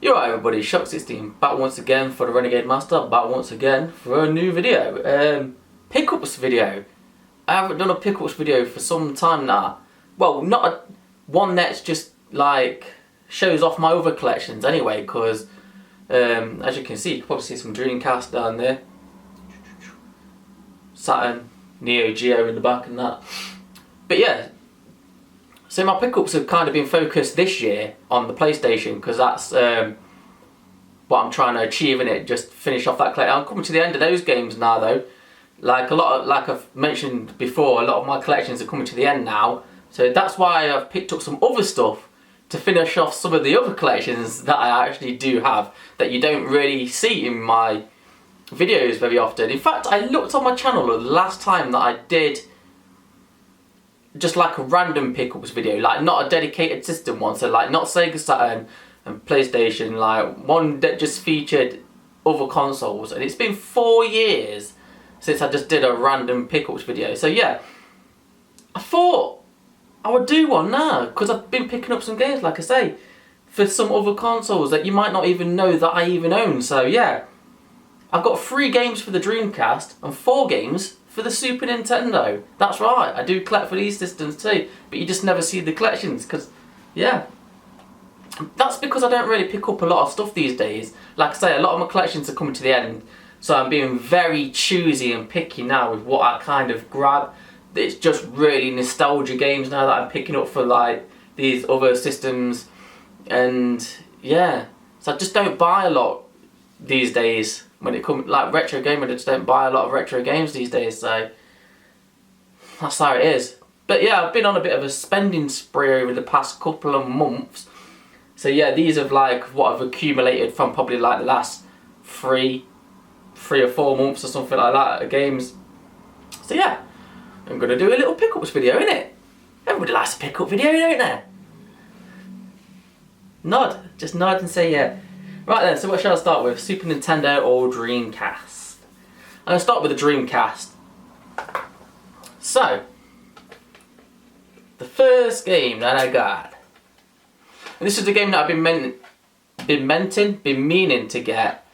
You're right everybody, Shock16 back once again for the Renegade Master, back once again for a new video. Pickups video. I haven't done a pickups video for some time now. Well, not one that's just like shows off my other collections anyway, because as you can see, you can probably see some Dreamcast down there. Saturn, Neo Geo in the back and that. But yeah, so my pickups have kind of been focused this year on the PlayStation, because that's what I'm trying to achieve in it. Just finish off that collection. I'm coming to the end of those games now, though. Like I've mentioned before, a lot of my collections are coming to the end now. So that's why I've picked up some other stuff to finish off some of the other collections that I actually do have that you don't really see in my videos very often. In fact, I looked on my channel the last time that I did just like a random pickups video, like not a dedicated system one, so like not Sega Saturn and PlayStation, like one that just featured other consoles. And it's been 4 years since I just did a random pickups video. So yeah, I thought I would do one now, because I've been picking up some games, like I say, for some other consoles that you might not even know that I even own. So yeah, I've got 3 games for the Dreamcast and 4 games for the Super Nintendo. That's right, I do collect for these systems too, but you just never see the collections, because, yeah. That's because I don't really pick up a lot of stuff these days. Like I say, a lot of my collections are coming to the end, so I'm being very choosy and picky now with what I kind of grab. It's just really nostalgia games now that I'm picking up for like these other systems, and yeah. So I just don't buy a lot these days. When it comes like retro gaming, I just don't buy a lot of retro games these days, so that's how it is. But yeah, I've been on a bit of a spending spree over the past couple of months. So yeah, these are like what I've accumulated from probably like the last three or 4 months or something like that of games. So yeah, I'm gonna do a little pickups video, innit? Everybody likes a pickup video, don't they? Nod, just nod and say yeah. Right then, so what shall I start with? Super Nintendo or Dreamcast? I'm going to start with the Dreamcast. So, the first game that I got, and this is the game that I've been meaning to get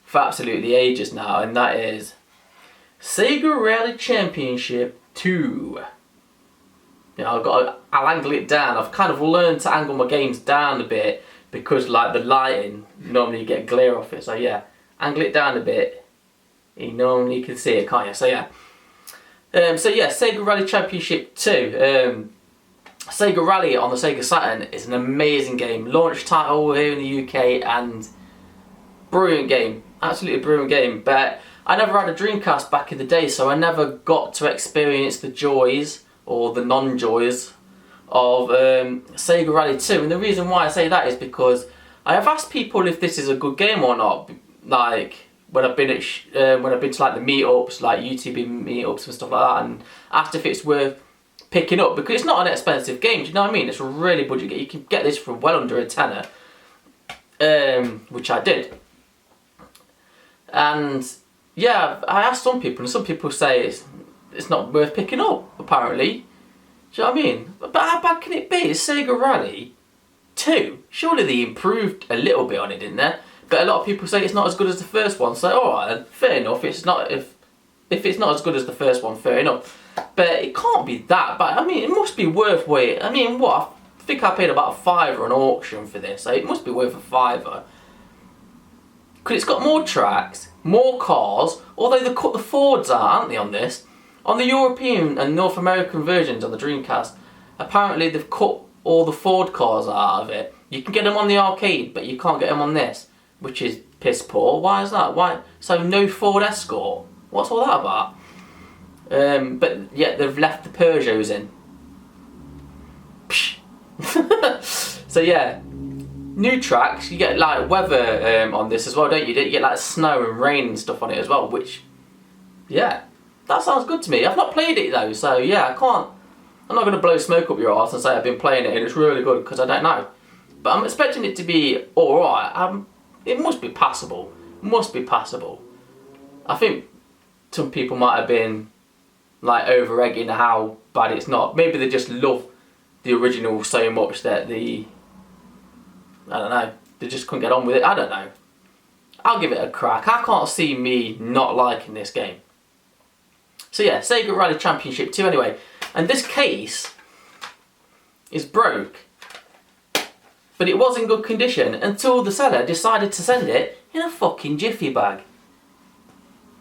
for absolutely ages now, and that is Sega Rally Championship 2. You know, I'll angle it down. I've kind of learned to angle my games down a bit, because like the lighting, normally you get glare off it. So yeah, angle it down a bit. You normally can see it, can't you? So yeah. Sega Rally Championship 2. Sega Rally on the Sega Saturn is an amazing game. Launch title here in the UK, and brilliant game. Absolutely brilliant game. But I never had a Dreamcast back in the day, so I never got to experience the joys or the non-joys of Sega Rally 2, and the reason why I say that is because I have asked people if this is a good game or not. Like when I've been to like the meetups, like YouTube meetups and stuff like that, and asked if it's worth picking up, because it's not an expensive game. Do you know what I mean? It's a really budget game. You can get this for well under a tenner, which I did. And yeah, I asked some people, and some people say it's not worth picking up. Apparently. Do you know what I mean? But how bad can it be? It's Sega Rally 2. Surely they improved a little bit on it, didn't they? But a lot of people say it's not as good as the first one. So alright then, fair enough. It's not if it's not as good as the first one, fair enough. But it can't be that bad. I mean, it must be worth wait. I mean, what? I think I paid about a £5 on auction for this, so it must be worth a £5. Because it's got more tracks, more cars. Although they cut the Fords out, aren't they, on this? On the European and North American versions on the Dreamcast, apparently they've cut all the Ford cars out of it. You can get them on the arcade, but you can't get them on this, which is piss poor. Why is that? Why? So no Ford Escort? What's all that about? But yet they've left the Peugeots in. So yeah, new tracks. You get like weather on this as well, don't you? You get like snow and rain and stuff on it as well, which, yeah. That sounds good to me. I've not played it though, so yeah, I'm not going to blow smoke up your arse and say I've been playing it and it's really good, because I don't know. But I'm expecting it to be alright. It must be passable. Must be passable. I think some people might have been like over-egging how bad it's not. Maybe they just love the original so much that I don't know. they just couldn't get on with it. I don't know. I'll give it a crack. I can't see me not liking this game. So yeah, Sega Rally Championship 2 anyway. And this case is broke. But it was in good condition until the seller decided to send it in a fucking jiffy bag.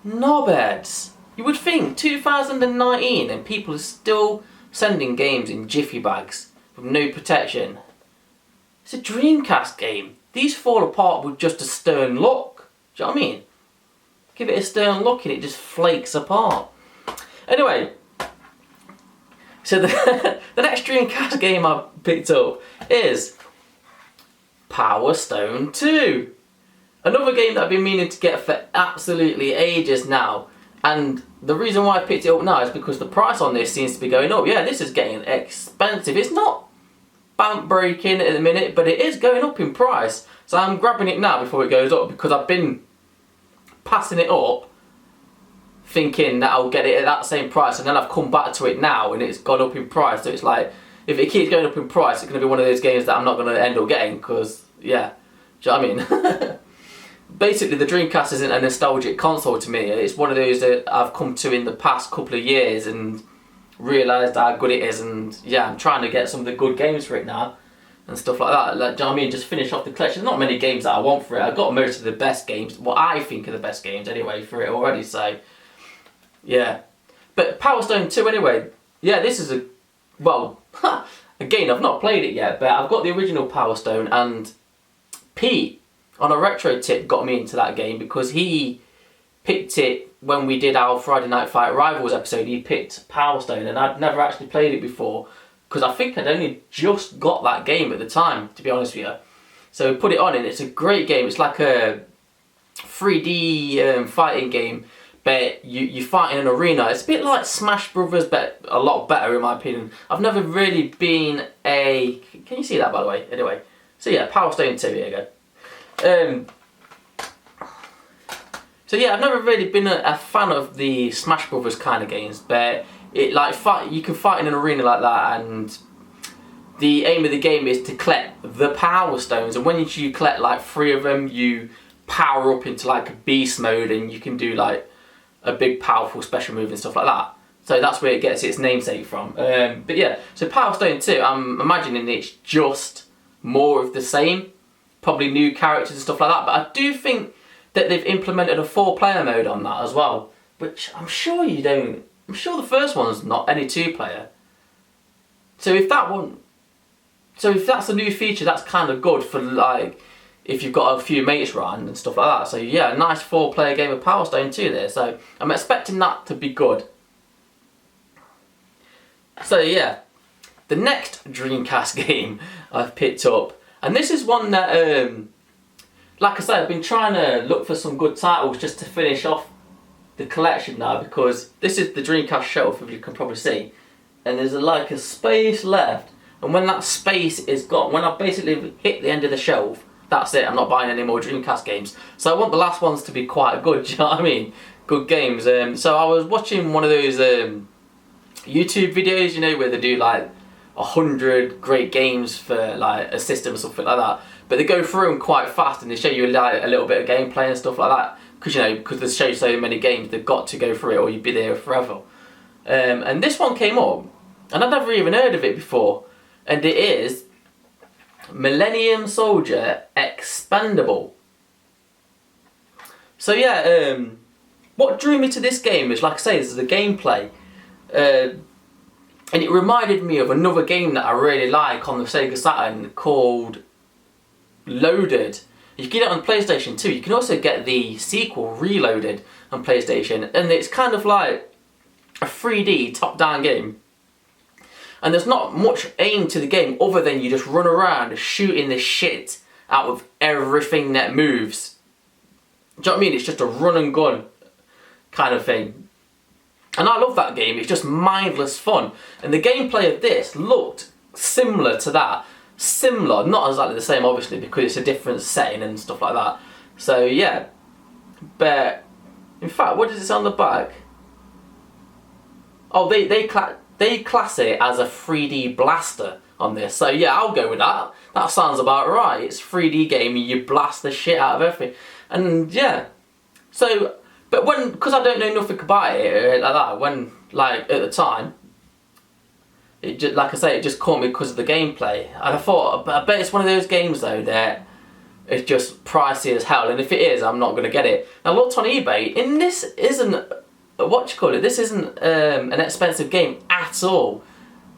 Knobheads. You would think 2019 and people are still sending games in jiffy bags with no protection. It's a Dreamcast game. These fall apart with just a stern look. Do you know what I mean? Give it a stern look and it just flakes apart. Anyway, so the next Dreamcast game I picked up is Power Stone 2. Another game that I've been meaning to get for absolutely ages now. And the reason why I picked it up now is because the price on this seems to be going up. Yeah, this is getting expensive. It's not bank breaking at the minute, but it is going up in price. So I'm grabbing it now before it goes up because I've been passing it up thinking that I'll get it at that same price, and then I've come back to it now and it's gone up in price. So it's like, if it keeps going up in price, it's going to be one of those games that I'm not going to end up getting because, yeah, do you know what I mean? Basically, the Dreamcast isn't a nostalgic console to me. It's one of those that I've come to in the past couple of years and realised how good it is, and yeah, I'm trying to get some of the good games for it now and stuff like that. Like, do you know what I mean? Just finish off the collection. There's not many games that I want for it. I've got most of the best games, what I think are the best games anyway, for it already, so yeah. But Power Stone 2 anyway, yeah, this is well, again, I've not played it yet, but I've got the original Power Stone, and Pete on a retro tip got me into that game because he picked it when we did our Friday Night Fight Rivals episode. He picked Power Stone and I'd never actually played it before because I think I'd only just got that game at the time, to be honest with you. So we put it on and it's a great game. It's like a 3D fighting game, but you fight in an arena. It's a bit like Smash Brothers, but a lot better in my opinion. I've never really been a... Can you see that, by the way? Anyway, so yeah, Power Stone 2, here you go. So yeah, I've never really been a fan of the Smash Brothers kind of games, but it like you can fight in an arena like that, and the aim of the game is to collect the Power Stones, and when you collect like 3 of them, you power up into like a beast mode, and you can do like a big powerful special move and stuff like that. So that's where it gets its namesake from. But yeah, so Power Stone 2, I'm imagining it's just more of the same. Probably new characters and stuff like that, but I do think that they've implemented a 4-player mode on that as well, which I'm sure you don't... I'm sure the first one's not any 2-player. So if that's a new feature, that's kind of good for like if you've got a few mates around and stuff like that. So yeah, a nice 4-player game of Power Stone 2 there. So I'm expecting that to be good. So yeah, the next Dreamcast game I've picked up. And this is one that, like I said, I've been trying to look for some good titles just to finish off the collection now, because this is the Dreamcast shelf, if you can probably see. And there's like a space left. And when that space is gone, when I basically hit the end of the shelf, that's it, I'm not buying any more Dreamcast games. So I want the last ones to be quite good, do you know what I mean? Good games. So I was watching one of those YouTube videos, you know, where they do like 100 great games for like a system or something like that, but they go through them quite fast and they show you like a little bit of gameplay and stuff like that, because you know, because they show so many games, they've got to go through it or you'd be there forever. And this one came up and I'd never even heard of it before, and it is Millennium Soldier Expandable. So yeah, what drew me to this game is, like I say, this is the gameplay. And it reminded me of another game that I really like on the Sega Saturn called Loaded. You can get it on PlayStation 2. You can also get the sequel, Reloaded, on PlayStation. And it's kind of like a 3D top-down game. And there's not much aim to the game other than you just run around shooting the shit out of everything that moves. Do you know what I mean? It's just a run and gun kind of thing. And I love that game, it's just mindless fun. And the gameplay of this looked similar to that. Similar, not exactly the same obviously, because it's a different setting and stuff like that. So yeah, but in fact, what does it say on the back? Oh, they class it as a 3D blaster on this. So yeah, I'll go with that. that sounds about right. It's a 3D game and you blast the shit out of everything. And yeah, so, but because I don't know nothing about it like that, when, like, at the time, it just, like I say, it just caught me because of the gameplay. And I thought, I bet it's one of those games though that it's just pricey as hell, and if it is, I'm not going to get it. And I looked on eBay, and this isn't, this isn't an expensive game at all.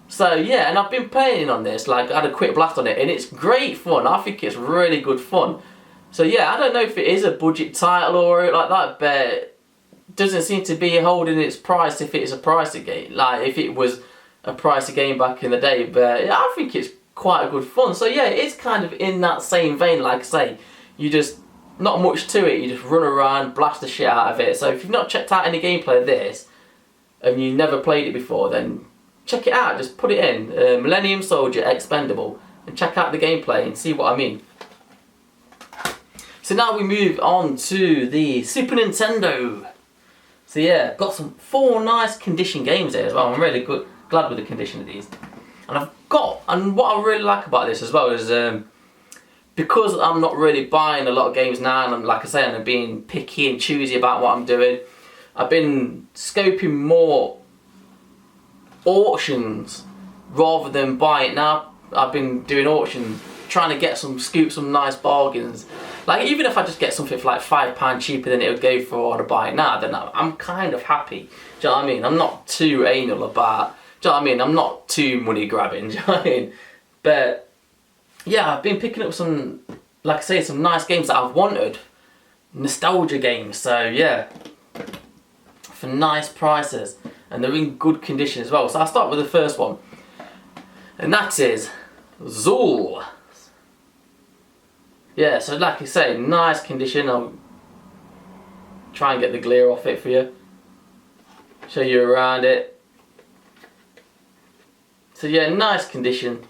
So yeah, and I've been playing on this, like, I had a quick blast on it, and it's great fun. I think it's really good fun. So yeah, I don't know if it is a budget title or like that, but it doesn't seem to be holding its price if it's a pricey game, like if it was a pricey game back in the day, but I think it's quite a good fun. So yeah, it's kind of in that same vein, like I say, you just, not much to it, you just run around, blast the shit out of it. So if you've not checked out any gameplay of this, and you've never played it before, then check it out, just put it in, Millennium Soldier Expandable, and check out the gameplay and see what I mean. So now we move on to the Super Nintendo. So yeah, got 4 nice condition games there as well. I'm really glad with the condition of these. And what I really like about this as well is because I'm not really buying a lot of games now, and like I say, I'm being picky and choosy about what I'm doing, I've been scoping more auctions rather than buying. Now I've been doing auctions, trying to scoop some nice bargains. Like, even if I just get something for like £5 cheaper than it would go for on a buy it now, then I'm kind of happy. Do you know what I mean? I'm not too anal about, do you know what I mean? I'm not too money grabbing, do you know what I mean? But yeah, I've been picking up some, like I say, some nice games that I've wanted. Nostalgia games, so yeah. For nice prices. And they're in good condition as well. So I'll start with the first one. And that is Zool. Yeah, so like I say, nice condition. I'll try and get the glare off it for you. Show you around it. So yeah, nice condition.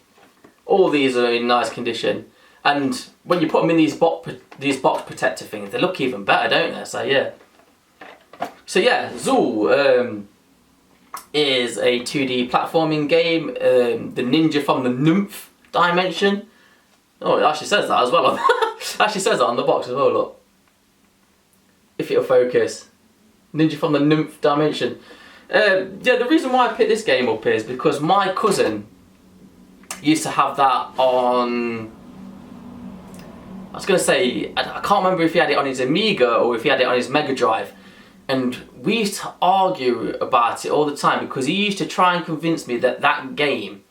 All these are in nice condition. And when you put them in these box protector things, they look even better, don't they? So yeah. So yeah, Zool is a 2D platforming game. The ninja from the nymph dimension. Oh, it actually says that as well. It actually says that on the box as well, look. If it'll focus. Ninja from the nymph dimension. Yeah, the reason why I picked this game up is because my cousin used to have that on... I was going to say, I can't remember if he had it on his Amiga or if he had it on his Mega Drive. And we used to argue about it all the time because he used to try and convince me that that game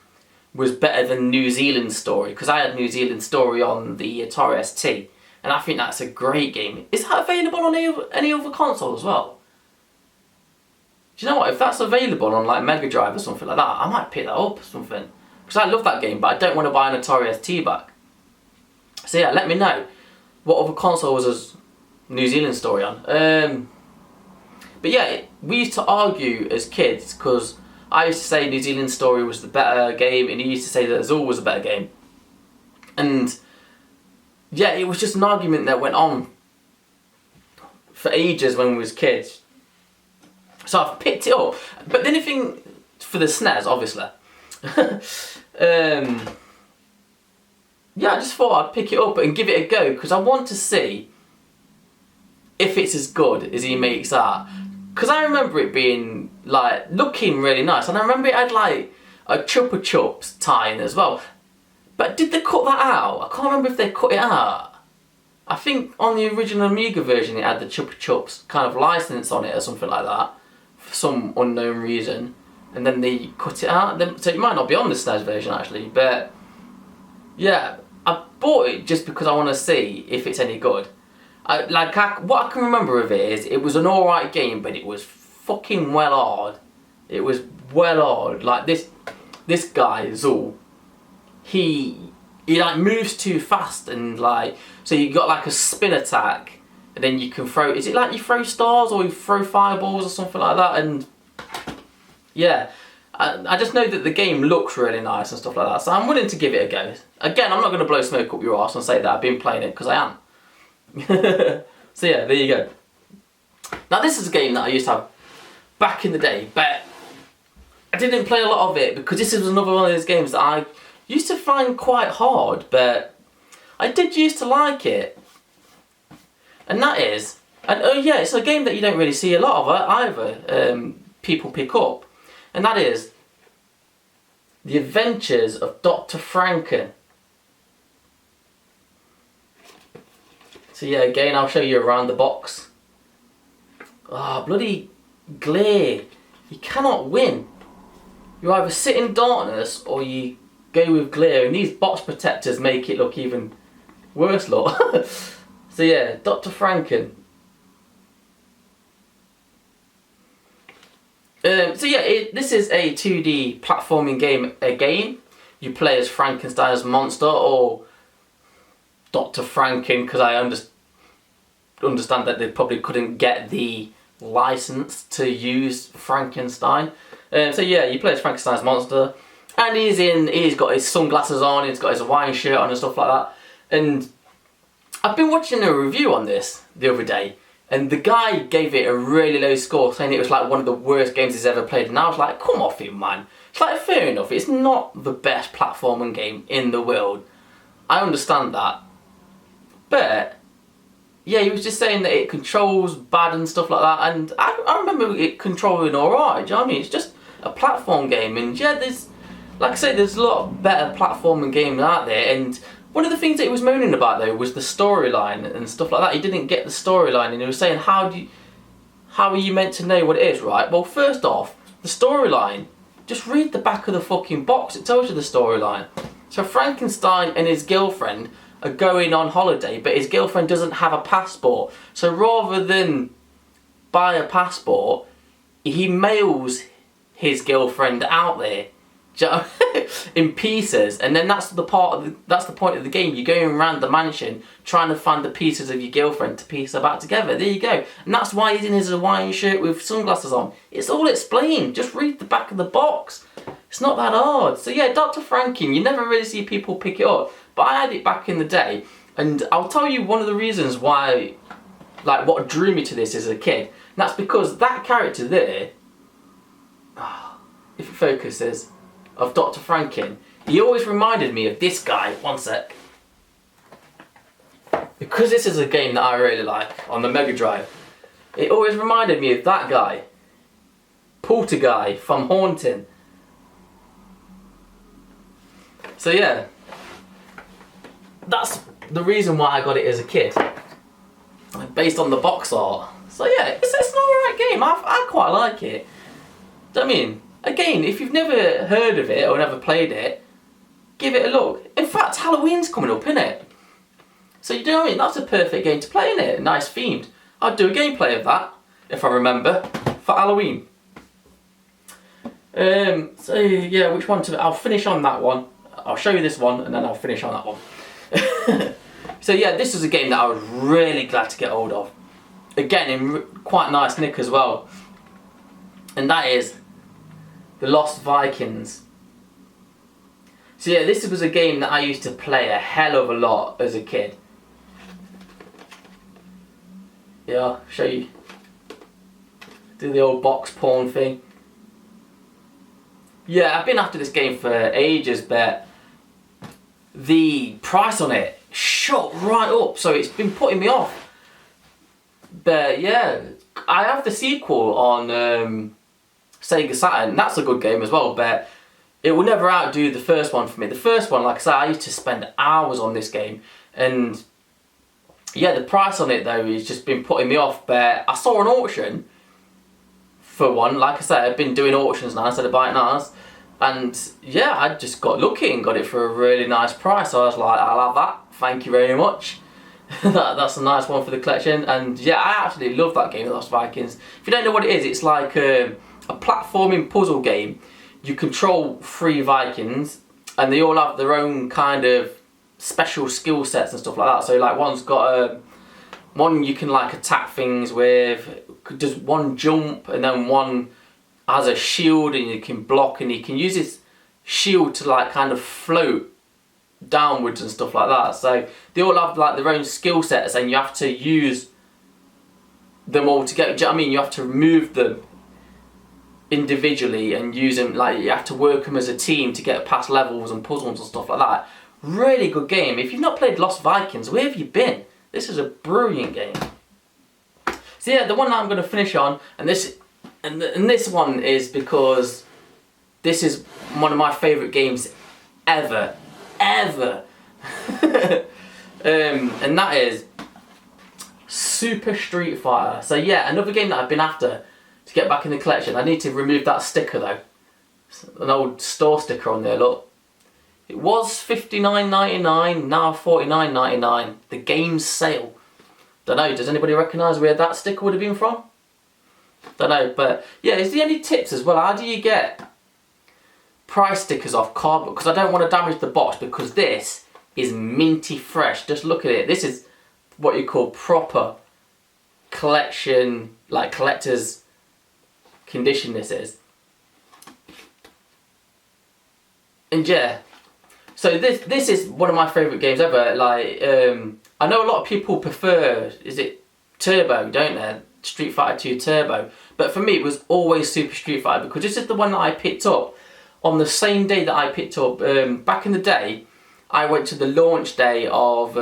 was better than New Zealand Story, because I had New Zealand Story on the Atari ST, and I think that's a great game. Is that available on any other console as well? Do you know what, if that's available on like Mega Drive or something like that, I might pick that up or something, because I love that game, but I don't want to buy an Atari ST back. So yeah, let me know what other consoles has New Zealand Story on. But yeah, we used to argue as kids, because I used to say New Zealand Story was the better game, and he used to say that Zool was a better game. And yeah, it was just an argument that went on for ages when we was kids. So I've picked it up. But the only thing for the SNES, obviously. Yeah, I just thought I'd pick it up and give it a go, because I want to see if it's as good as he makes out. Because I remember it being, like, looking really nice. And I remember it had, like, a Chupa Chups tie-in as well. But did they cut that out? I can't remember if they cut it out. I think on the original Amiga version it had the Chupa Chups kind of license on it or something like that. For some unknown reason. And then they cut it out. So it might not be on the SNES version, actually. But, yeah, I bought it just because I want to see if it's any good. What I can remember of it is, it was an alright game, but it was fucking well hard. It was well hard. Like, this guy, Zool, he like moves too fast, and like, so you got like a spin attack, and then you can throw, is it like you throw stars or you throw fireballs or something like that? And yeah, I just know that the game looks really nice and stuff like that, so I'm willing to give it a go. Again, I'm not going to blow smoke up your arse and say that I've been playing it, because I am. So yeah, there you go. Now this is a game that I used to have back in the day, but I didn't play a lot of it because this was another one of those games that I used to find quite hard, but I did used to like it. And that is, and oh yeah, it's a game that you don't really see a lot of either. People pick up, and that is The Adventures of Dr. Franken. So yeah, again, I'll show you around the box. Ah, bloody glare. You cannot win. You either sit in darkness or you go with glare, and these box protectors make it look even worse, look. So yeah, Dr. Franken. So yeah, this is a 2D platforming game again. You play as Frankenstein's monster, or Dr. Franken, because I understand that they probably couldn't get the license to use Frankenstein. So yeah, you play as Frankenstein's monster, and he's got his sunglasses on, he's got his Hawaiian shirt on and stuff like that. And I've been watching a review on this the other day, and the guy gave it a really low score, saying it was like one of the worst games he's ever played. And I was like, come off him, man. It's like, fair enough, it's not the best platforming game in the world. I understand that. But yeah, he was just saying that it controls bad and stuff like that, and I remember it controlling alright, do you know what I mean? It's just a platform game, and yeah, like I say, there's a lot better platforming games out there, and one of the things that he was moaning about though was the storyline and stuff like that. He didn't get the storyline, and he was saying, how are you meant to know what it is, right? Well, first off, the storyline, just read the back of the fucking box, it tells you the storyline. So Frankenstein and his girlfriend are going on holiday, but his girlfriend doesn't have a passport. So rather than buy a passport, he mails his girlfriend out there in pieces, and then that's the point of the game. You're going around the mansion trying to find the pieces of your girlfriend to piece her back together. There you go. And that's why he's in his Hawaiian shirt with sunglasses on. It's all explained. Just read the back of the box. It's not that hard. So yeah, Dr. Franken, you never really see people pick it up, but I had it back in the day, and I'll tell you one of the reasons why, like what drew me to this as a kid, and that's because that character there, if it focuses, of Dr. Franken, he always reminded me of this guy. One sec. Because this is a game that I really like on the Mega Drive, it always reminded me of that guy, Porter guy from Haunting. So yeah, that's the reason why I got it as a kid, based on the box art. So yeah, it's an alright game. I quite like it. Do you know what I mean? Again, if you've never heard of it or never played it, give it a look. In fact, Halloween's coming up, innit? So you know what I mean? That's a perfect game to play, innit? Nice themed. I'd do a gameplay of that, if I remember, for Halloween. So yeah, which one I'll finish on that one. I'll show you this one, and then I'll finish on that one. So yeah, this is a game that I was really glad to get hold of. Again, in quite nice nick as well. And that is The Lost Vikings. So yeah, this was a game that I used to play a hell of a lot as a kid. Yeah, I'll show you. Do the old box porn thing. Yeah, I've been after this game for ages, but the price on it shot right up, so it's been putting me off. But yeah, I have the sequel on Sega Saturn, and that's a good game as well, but it will never outdo the first one for me. The first one, like I said, I used to spend hours on this game, and yeah, the price on it though has just been putting me off. But I saw an auction for one. Like I said, I've been doing auctions now instead of buying ours, and yeah, I just got lucky and got it for a really nice price. So I was like, I'll have that, thank you very much. That's a nice one for the collection. And yeah, I actually love that game, The Lost Vikings. If you don't know what it is, it's like a platforming puzzle game. You control 3 Vikings, and they all have their own kind of special skill sets and stuff like that. So like one's got one you can like attack things with, does one jump, and then one has a shield and you can block, and you can use this shield to like kind of float downwards and stuff like that. So they all have like their own skill sets, and you have to use them all together. Do you know what I mean? You have to move them individually and use them, like you have to work them as a team to get past levels and puzzles and stuff like that. Really good game. If you've not played Lost Vikings, where have you been? This is a brilliant game. So yeah, the one that I'm going to finish on, and this one is because this is one of my favourite games ever. And that is Super Street Fighter. So yeah, another game that I've been after to get back in the collection. I need to remove that sticker though. An old store sticker on there, look. It was $59.99, now $49.99. The game's sale. Don't know, does anybody recognise where that sticker would have been from? Don't know, but yeah, is there any tips as well? How do you get price stickers off cardboard? Because I don't want to damage the box, because this is minty fresh. Just look at it. This is what you call proper collection, like collector's condition this is. And yeah, so this is one of my favourite games ever. Like, I know a lot of people prefer, is it Turbo, don't they? Street Fighter 2 Turbo. But for me, it was always Super Street Fighter, because this is the one that I picked up on the same day that I picked up. Back in the day, I went to the launch day of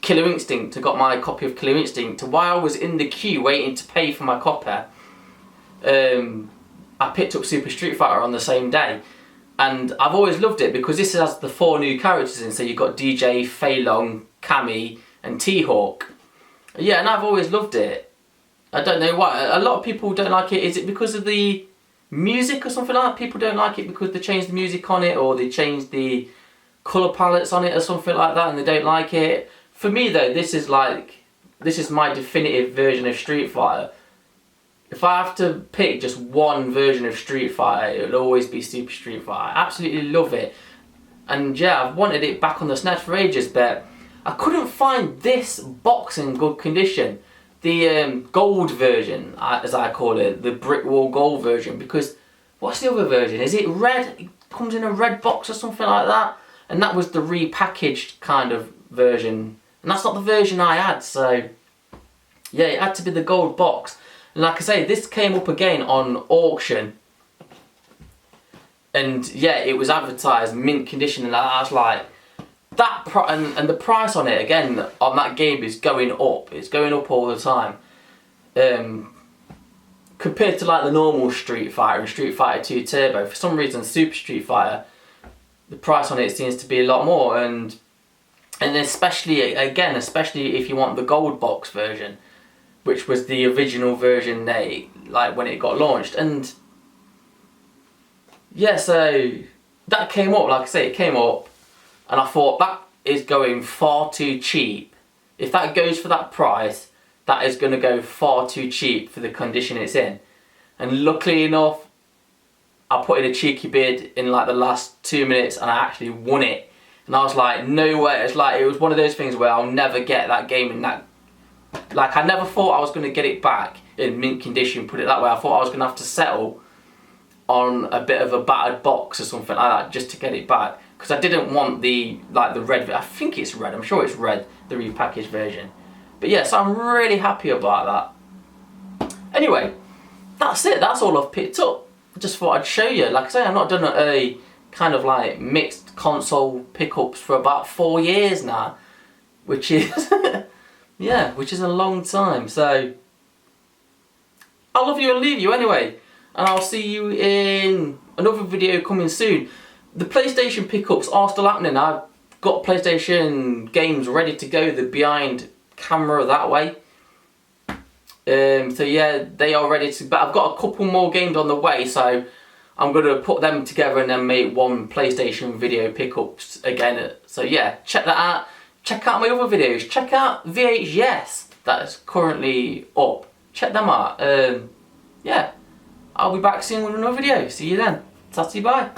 Killer Instinct. I got my copy of Killer Instinct. While I was in the queue waiting to pay for my copy, I picked up Super Street Fighter on the same day. And I've always loved it because this has the 4 new characters in. So you've got DJ, Fei Long, Cammy and T-Hawk. Yeah, and I've always loved it. I don't know why. A lot of people don't like it. Is it because of the music or something like that? People don't like it because they changed the music on it, or they changed the colour palettes on it or something like that, and they don't like it. For me though, this is my definitive version of Street Fighter. If I have to pick just one version of Street Fighter, it will always be Super Street Fighter. I absolutely love it. And yeah, I've wanted it back on the SNES for ages, but I couldn't find this box in good condition. The gold version, as I call it, the brick wall gold version, because what's the other version? Is it red? It comes in a red box or something like that? And that was the repackaged kind of version. And that's not the version I had, so yeah, it had to be the gold box. And like I say, this came up again on auction. And yeah, it was advertised mint condition, and I was like, and the price on it again on that game is going up. It's going up all the time. Compared to like the normal Street Fighter and Street Fighter 2 Turbo, for some reason Super Street Fighter, the price on it seems to be a lot more, and especially if you want the gold box version, which was the original version like when it got launched. And yeah, so that came up, like I say, it came up, and I thought that is going far too cheap. If that goes for that price, that is going to go far too cheap for the condition it's in. And luckily enough, I put in a cheeky bid in like the last 2 minutes, and I actually won it. And I was like, no way. It's like, it was one of those things where I'll never get that game in that. Like, I never thought I was going to get it back in mint condition, put it that way. I thought I was going to have to settle on a bit of a battered box or something like that just to get it back, because I didn't want the red. I think it's red. I'm sure it's red, the repackaged version. But yeah, so I'm really happy about that. Anyway, that's it. That's all I've picked up. I just thought I'd show you. Like I say, I've not done a kind of like mixed console pickups for about 4 years now, which is yeah, which is a long time. So I love you and leave you anyway, and I'll see you in another video coming soon. The PlayStation pickups are still happening. I've got PlayStation games ready to go. They're behind camera that way. So yeah, they are ready to, but I've got a couple more games on the way, so I'm going to put them together and then make one PlayStation video pickups again. So yeah, check that out. Check out my other videos. Check out VHS that is currently up. Check them out. Yeah, I'll be back soon with another video. See you then. Tatty bye.